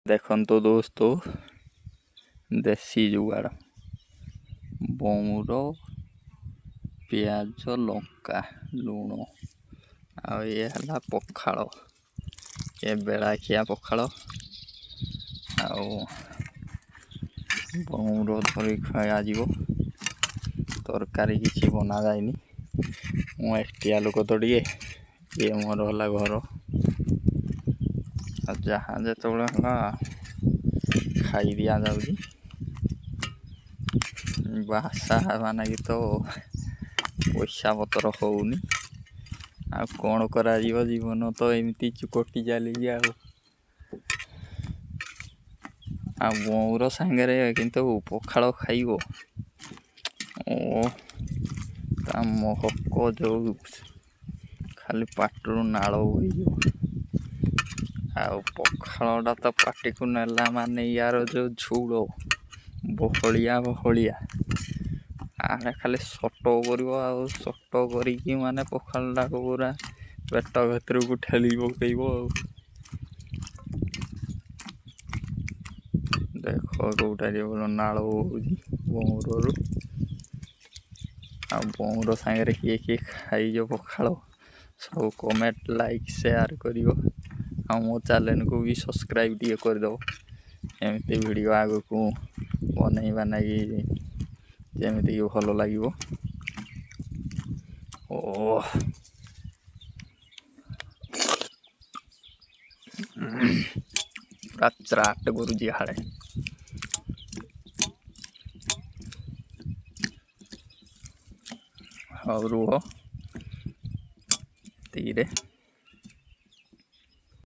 देखो दोस्तों देसी जुगाड़ बौर पियाज लंका लुण ये पखाड़ ये बेलाखिया पखाड़ बौर धरी खाज तरकारी किसी बना जाए मुझा लोक तो टे ये मोर है घर जहाँ जो खाई दि जाऊँगी बासा माना कि तो पैसा पतर होनी आ कौन करा जीवन तो एमती कटि चली बौर सांगे किंतु पखाड़ खाइब ओ महक जो खाली पाटरू नाल बोई पखाड़ा तो पाटी को नेला माने यार जो झूल बहलिया आने खाली सट कर सट करी माने पखाड़ा को पूरा पेट भर को ठेली पकईब देख कौटा नाल बौर बौर सांगे किए किए खाई पखाड़ सब कमेंट लाइक शेयर कर मो चैनल को भी सब्सक्राइब टे करदे एमती वीडियो आग को बनई बनाई जमीक भल लगे ओ पूरा चाट करुची हाड़े रुह धीरे